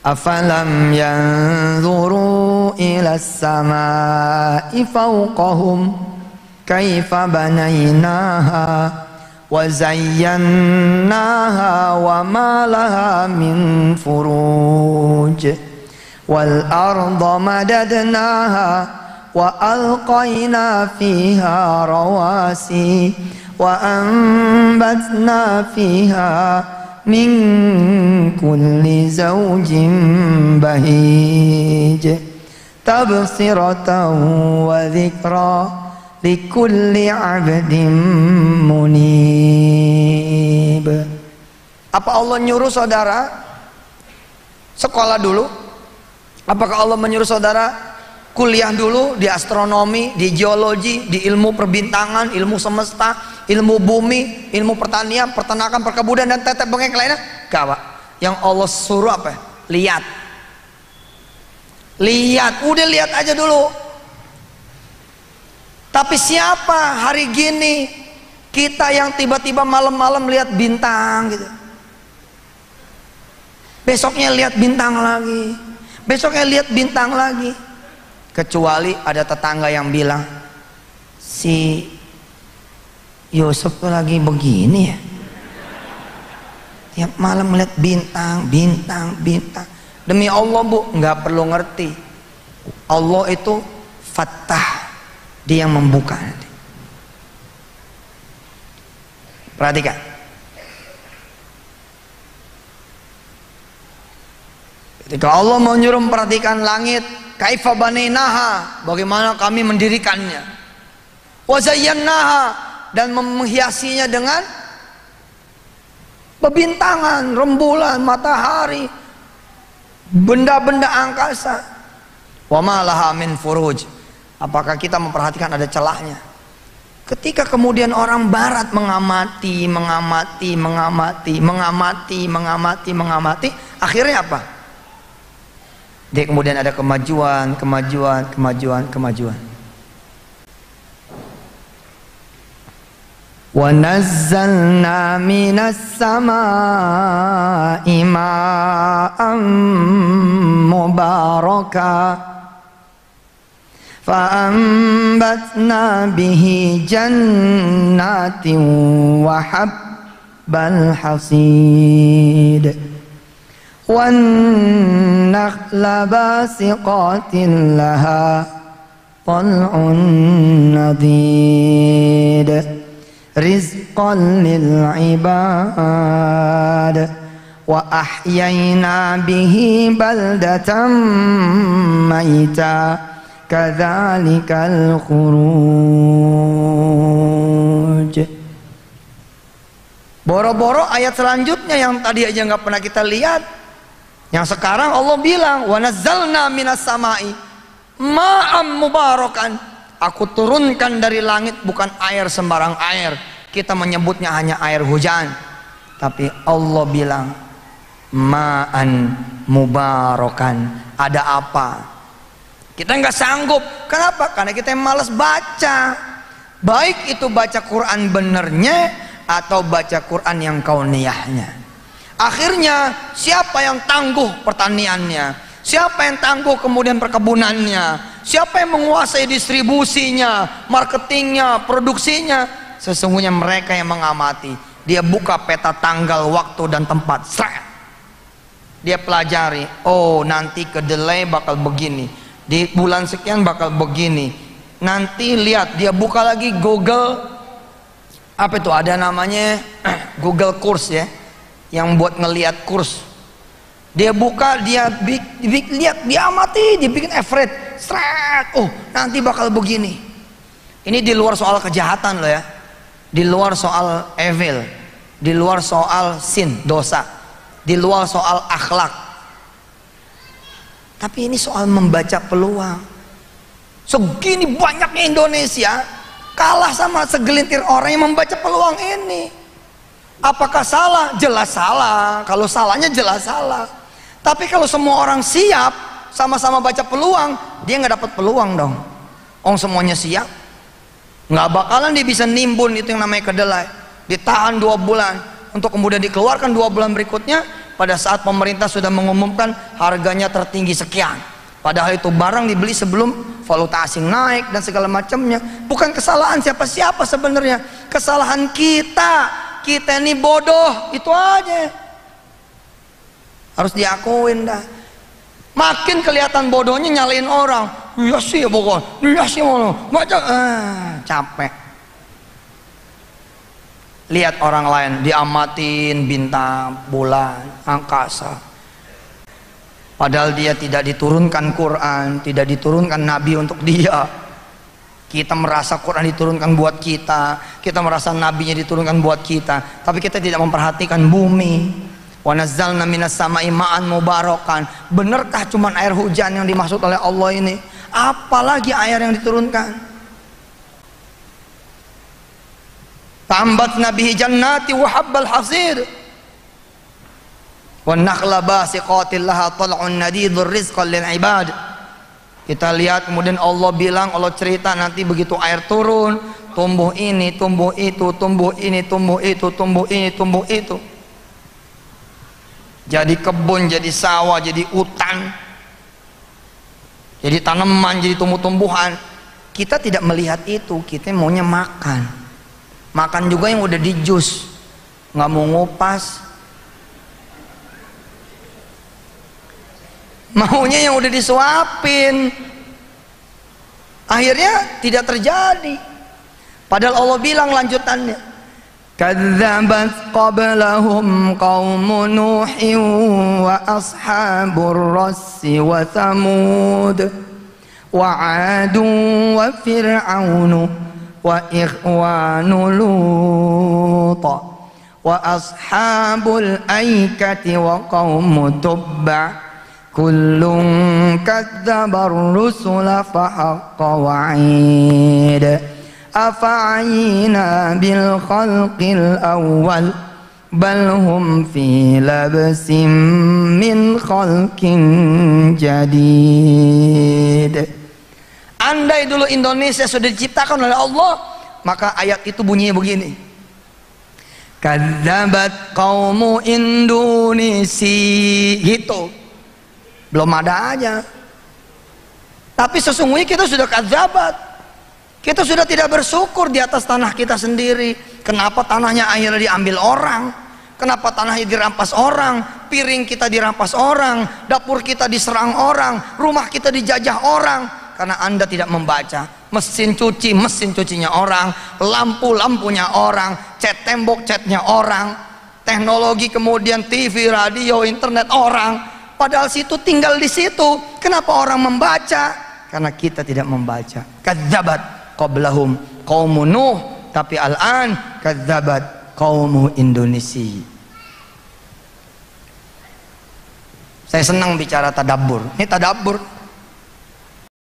Afalam yanzuru ila samai fawqahum kaifa banaynaha wa zayyannaha wa ma laha min furuj wal arda madadnaha wa alqayna fiha rawasi wa anbatna fiha min kulli zawjin bahij tabsiratan wa dhikra likulli abdin munib. Apa Allah nyuruh saudara sekolah dulu? Apakah Allah menyuruh saudara kuliah dulu di astronomi, di geologi, di ilmu perbintangan, ilmu semesta, ilmu bumi, ilmu pertanian, peternakan, perkebunan dan tetek bengek lainnya? Gak, Pak. Yang Allah suruh apa? Lihat. Lihat, udah lihat aja dulu. Tapi siapa hari gini kita yang tiba-tiba malam-malam lihat bintang gitu. Besoknya lihat bintang lagi. Besoknya lihat bintang lagi. Kecuali ada tetangga yang bilang, si Yusuf tuh lagi begini ya, tiap malam melihat bintang, bintang, bintang. Demi Allah bu, nggak perlu ngerti. Allah itu Fattah, dia yang membuka nanti. Perhatikan. Ketika Allah menyuruh memperhatikan langit, kaifa banainaha, bagaimana kami mendirikannya, wa zayyannaha, dan menghiasinya dengan bebintangan, rembulan, matahari, benda-benda angkasa. Wa ma laha min furuj, apakah kita memperhatikan ada celahnya? Ketika kemudian orang barat mengamati, akhirnya apa? Dia kemudian ada kemajuan. Wa nazzalna minas samaa'i ma'an mubaraka fa'ambatna bihi jannatin wa habbal hasid wan nakhla basiqatin laha tal'un nadid rizqan lil ibad wa ahyayna bihi baldatan maita kadzalikal khuruj. Boro-boro ayat selanjutnya yang tadi aja nggak pernah kita lihat, yang sekarang Allah bilang wa nazzalna minas samai ma'am mubarakan, aku turunkan dari langit bukan air sembarang air. Kita menyebutnya hanya air hujan, tapi Allah bilang ma'an mubarakan. Ada apa? Kita nggak sanggup. Kenapa? Karena kita yang malas baca. Baik itu baca Quran benernya atau baca Quran yang kauniyahnya. Akhirnya siapa yang tangguh pertaniannya? Siapa yang tangguh kemudian perkebunannya? Siapa yang menguasai distribusinya, marketingnya, produksinya? Sesungguhnya mereka yang mengamati. Dia buka peta tanggal, waktu dan tempat. Dia pelajari. Oh, nanti kedelai bakal begini. Di bulan sekian bakal begini. Nanti lihat, dia buka lagi Google. Apa itu? Ada namanya Google Kurs ya, yang buat ngelihat kurs. Dia buka, dia lihat, dia amati, dia bikin average. Oh, nanti bakal begini. Ini di luar soal kejahatan loh ya, di luar soal evil, di luar soal sin, dosa, di luar soal akhlak. Tapi ini soal membaca peluang. Segini banyaknya Indonesia kalah sama segelintir orang yang membaca peluang ini. Apakah salah? Jelas salah. Kalau salahnya jelas salah. Tapi kalau semua orang siap sama-sama baca peluang, dia nggak dapat peluang dong. Semuanya siap, nggak bakalan dia bisa nimbun itu yang namanya kedelai. Ditahan 2 bulan untuk kemudian dikeluarkan 2 bulan berikutnya, pada saat pemerintah sudah mengumumkan harganya tertinggi sekian, padahal itu barang dibeli sebelum valuta asing naik dan segala macamnya. Bukan kesalahan siapa-siapa sebenarnya, kesalahan kita ini bodoh, itu aja harus diakuin dah. Makin kelihatan bodohnya nyalain orang, iya sih ya pokoknya, iya sih mau baca, capek. Lihat orang lain diamatin bintang, bulan, angkasa, padahal dia tidak diturunkan Quran, tidak diturunkan Nabi untuk dia. Kita merasa Quran diturunkan buat kita merasa Nabinya diturunkan buat kita, tapi kita tidak memperhatikan bumi. Wa nazzalna minas sama'i ma'an mubarakan. Benarkah cuman air hujan yang dimaksud oleh Allah ini? Apalagi air yang diturunkan? Tambatna bihi jannati wa habbal hasir wan nakhla basiqatin laha tal'un nadidhur rizqan lil ibad. Kita lihat kemudian Allah bilang, Allah cerita nanti begitu air turun, tumbuh ini, tumbuh itu, tumbuh ini, tumbuh itu, tumbuh ini, tumbuh itu. Jadi kebun, jadi sawah, jadi hutan, jadi tanaman, jadi tumbuh-tumbuhan. Kita tidak melihat itu, kita maunya makan. Makan juga yang udah di jus, nggak mau ngupas. Maunya yang udah disuapin. Akhirnya tidak terjadi. Padahal Allah bilang lanjutannya, kadzabat qablahum qaumun nuhin wa ashabur rassi wa thamud wa 'adun wa fir'aunu wa ikhwanu Lut wa ashabul aikati wa qaumu tubba kullun kadzabar rusula fa haqqa wa'id afa'ayna bil khalqil awwal bal hum fi labsin min khalqin jadid. Andai dulu Indonesia sudah diciptakan oleh Allah, maka ayat itu bunyinya begini, kadzabat qaumu Indonesia, gitu. Belum ada aja. Tapi sesungguhnya kita sudah kadzabat. Kita sudah tidak bersyukur di atas tanah kita sendiri. Kenapa tanahnya akhirnya diambil orang? Kenapa tanahnya dirampas orang? Piring kita dirampas orang, dapur kita diserang orang, rumah kita dijajah orang. Karena Anda tidak membaca. Mesin cuci, mesin cucinya orang, lampu, lampunya orang, cat tembok, catnya orang, teknologi kemudian TV, radio, internet orang. Padahal situ tinggal di situ. Kenapa orang membaca? Karena kita tidak membaca. Kadzabat qablahum qaumun Nuh, tapi al-an kadzabat qaumu Indonesia. Saya senang bicara tadabbur. Ini tadabbur.